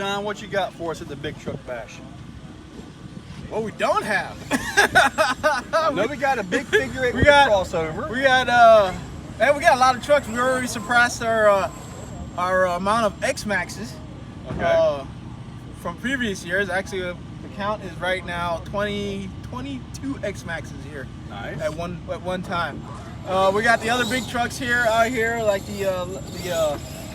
John, what you got for us at the Big Truck Bash? What we don't have. I know we got a big figure 8 crossover. We got a lot of trucks. We already surpassed our amount of XMAXXs from previous years. Actually, the count is right now 22 XMAXXs here. Nice. At one time. We got the other big trucks out here, like the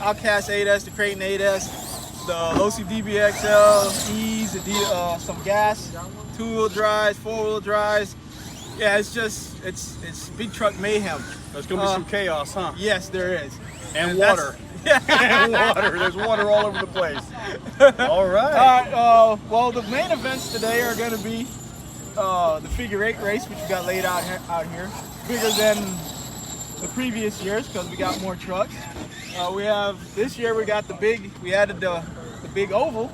Outcast 8S, the Kraton 8S, the Losi DBXL, some gas, 2-wheel drives, 4-wheel drives. Yeah, it's big truck mayhem. There's gonna be some chaos, huh? Yes, there is. And water. And water. There's water all over the place. All right. Well, the main events today are going to be the figure 8 race, which we got laid out here, bigger than the previous years because we got more trucks. This year we got we added the big oval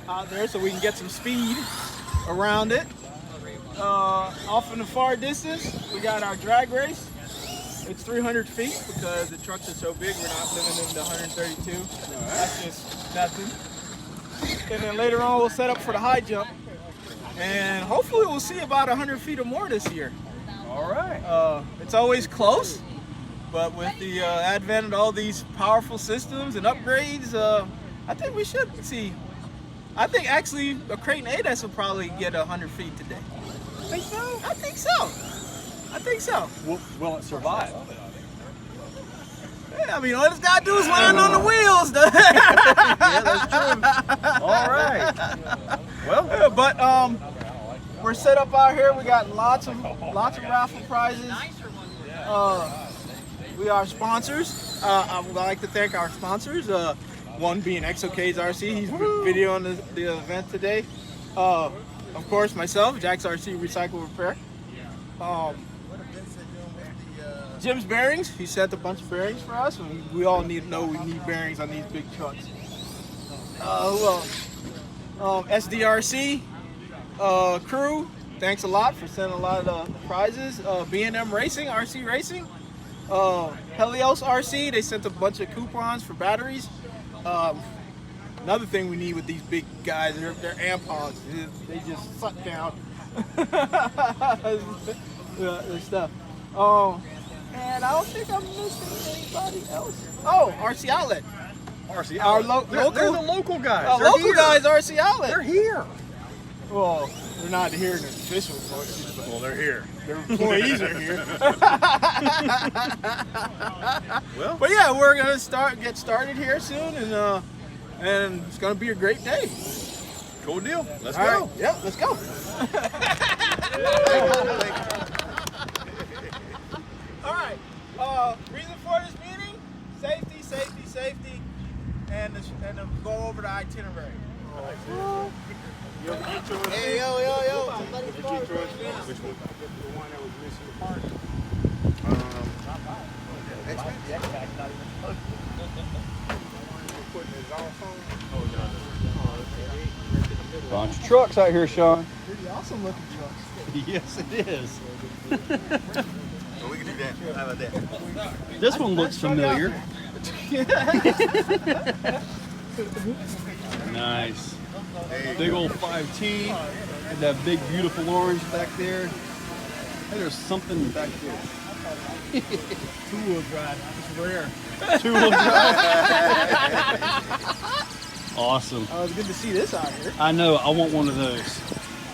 out there so we can get some speed around it. Off in the far distance, we got our drag race. It's 300 feet because the trucks are so big, we're not limiting them to 132. That's just nothing. And then later on, we'll set up for the high jump. And hopefully we'll see about 100 feet or more this year. All right. It's always close, but with the advent of all these powerful systems and upgrades, I think we should see. I think actually a Kraton 8S will probably get 100 feet today. Think so? I think so. I think so. Will it survive? Yeah, I mean, all it's got to do is land on the wheels. Yeah, that's true. All right. Well, yeah, but we're set up out here. We got lots of raffle prizes. We are sponsors. I would like to thank our sponsors. One being XMAXX RC. He's videoing the event today. Of course, myself, jaxrcrecycle repair. Jim's Bearings, he sent a bunch of bearings for us, and we all need bearings on these big trucks. Who else? SDRC crew, thanks a lot for sending a lot of prizes. B&M Racing, RC Racing. Helios RC, they sent a bunch of coupons for batteries. Another thing we need with these big guys, they're amp-ons. They just suck down the stuff. And I don't think I'm missing anybody else. Oh, RC Outlet. RC Outlet. They're the local guys. Our local guys, RC Outlet. They're here. Well, they're not here in the official function, but Well, they're here. their employees are here. Well, But yeah, we're gonna get started here soon, and it's gonna be a great day. cool deal. Let's All go. right. Yep, let's go. All right. Reason for this meeting: safety, safety, safety, and go over the itinerary. Hey, yo. Which one? The one that was missing the part. Bunch of trucks out here, Sean. Pretty awesome looking trucks. Yes, it is. So we can do that. How about that? This one looks familiar. Nice. Big old 5T. And that big, beautiful orange back there. Hey, there's something back there. Two-wheel drive. It's rare. 2-wheel drive. Awesome. It's good to see this out here. I know. I want one of those.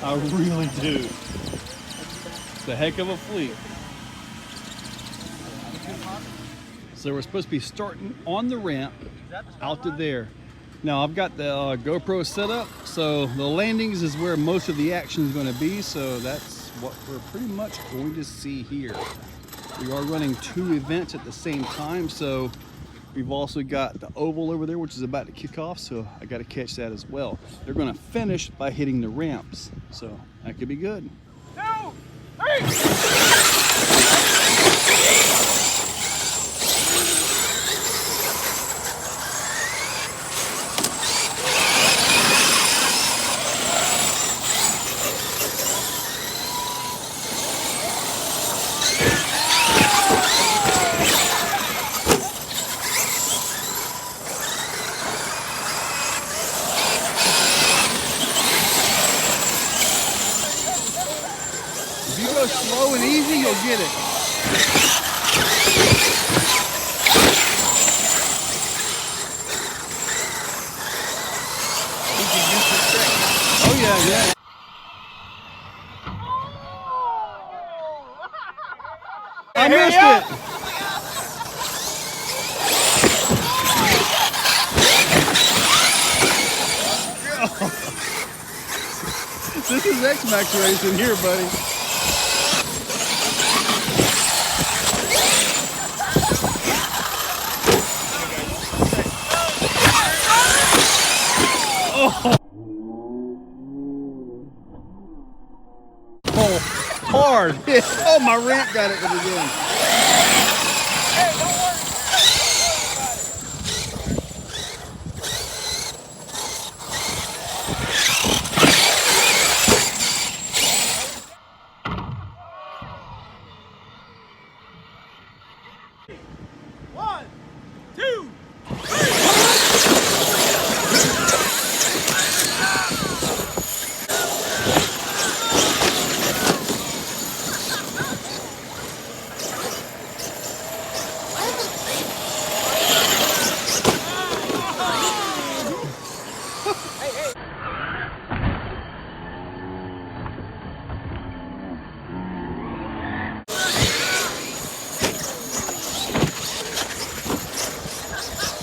I really do. It's a heck of a fleet. So we're supposed to be starting on the ramp out to there. Now I've got the GoPro set up, so the landings is where most of the action is going to be. So that's what we're pretty much going to see here. We are running 2 events at the same time, so we've also got the oval over there, which is about to kick off, so I got to catch that as well. They're going to finish by hitting the ramps, so that could be good. 2, 3. go slow and easy, you'll get it. Oh yeah, yeah. I missed it. This is XMAXX racing here, buddy. Oh, hard. Oh, my ramp got it again.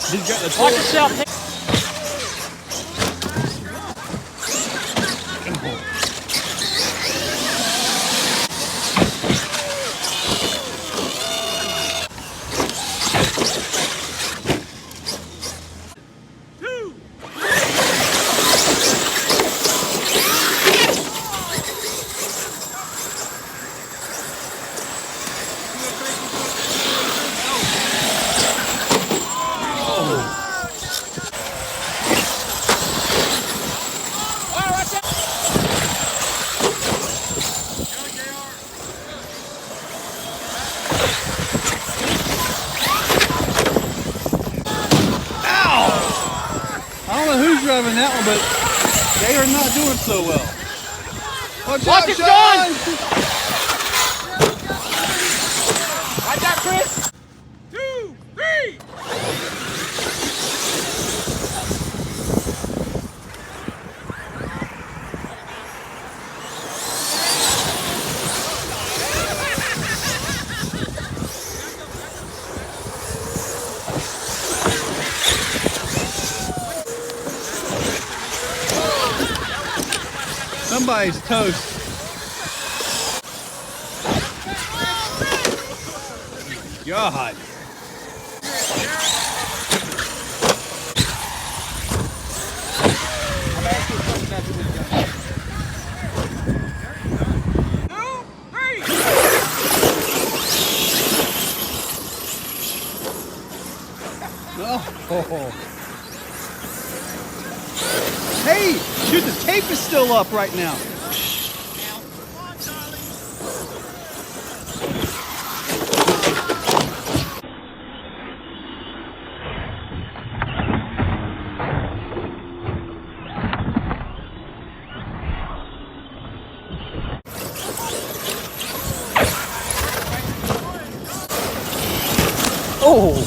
He's got the Watch yourself. I don't know who's driving that one, but they are not doing so well. Watch out, it, Sean! Watch out, Chris. 2, 3. Somebody's toast. God. Oh. Hey, dude, the tape is still up right now. Oh.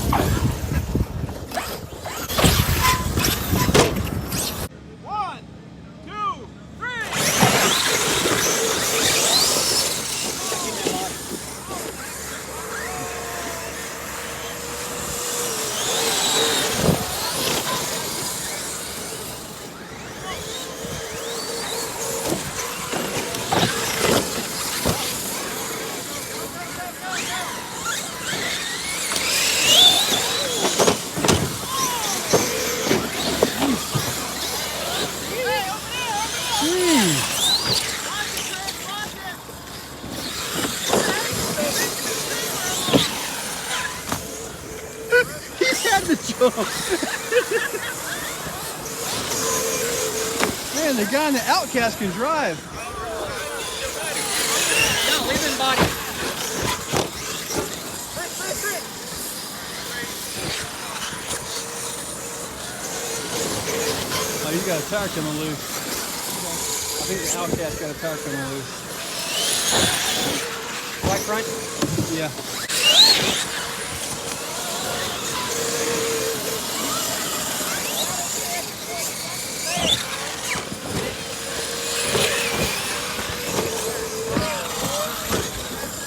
Man, the guy in the Outcast can drive. No, leave his body. Oh, he's got a tire coming loose. I think the Outcast got a tire coming loose. front? Yeah.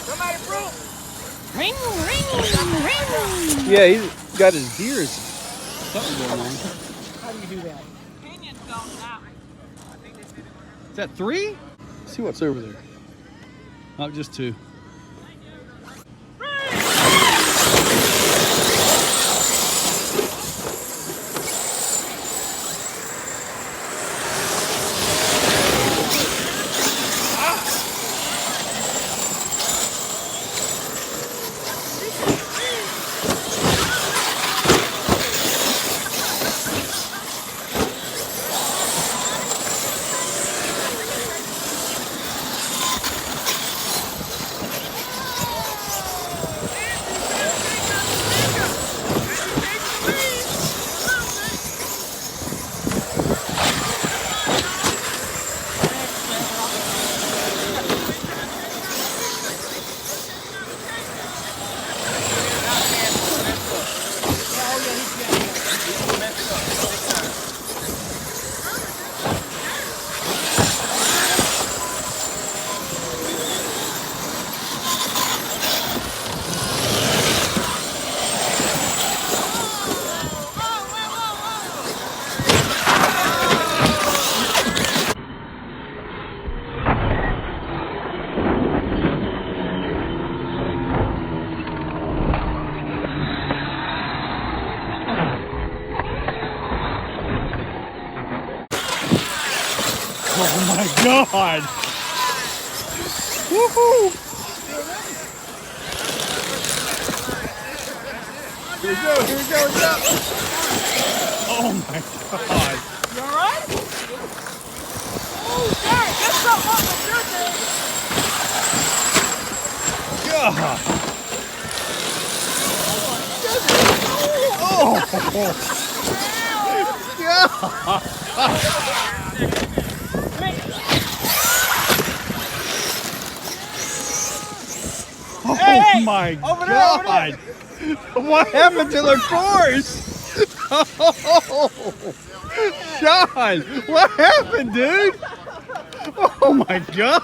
Somebody broke. Ring, ring, ring. Yeah, he's got his gears. Something going on. How do you do that? Pinion fell out. Is that 3? Let's see what's over there. Oh, just 2. Oh my God! Woohoo! Here we go, here we go, here we go. Oh my God! You alright? Oh, Derek, get something up with your thing. God! Oh! God! Oh Hey, my over there, God! What happened to the course? Oh, Sean, what happened, dude? Oh my God!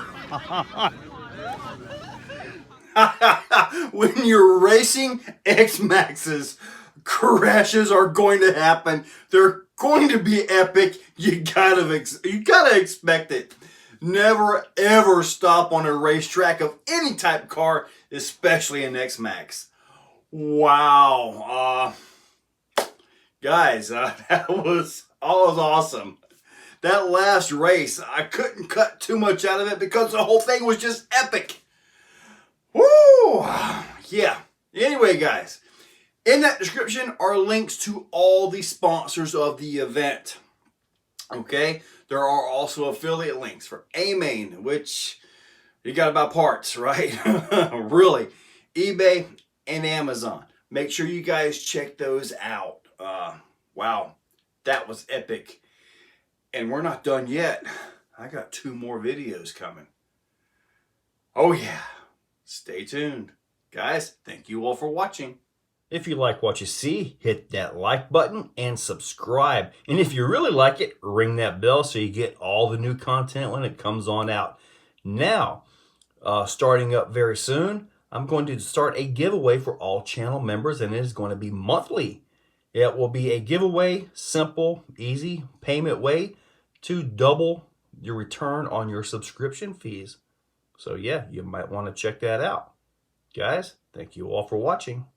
When you're racing XMAXXs, crashes are going to happen. They're going to be epic. You gotta expect it. Never ever stop on a racetrack of any type car, especially an XMAXX. Wow, guys, that was awesome. That last race, I couldn't cut too much out of it because the whole thing was just epic. Woo! Yeah. Anyway, guys, in that description are links to all the sponsors of the event. Okay? There are also affiliate links for A-Main, which you got to buy parts, right? Really. eBay and Amazon. Make sure you guys check those out. Wow. That was epic. And we're not done yet. I got 2 more videos coming. Oh yeah. Stay tuned. Guys, thank you all for watching. If you like what you see, hit that like button and subscribe. And if you really like it, ring that bell so you get all the new content when it comes on out. Now, starting up very soon, I'm going to start a giveaway for all channel members, and it is going to be monthly. It will be a giveaway, simple, easy payment way to double your return on your subscription fees. So yeah, you might want to check that out. Guys, thank you all for watching.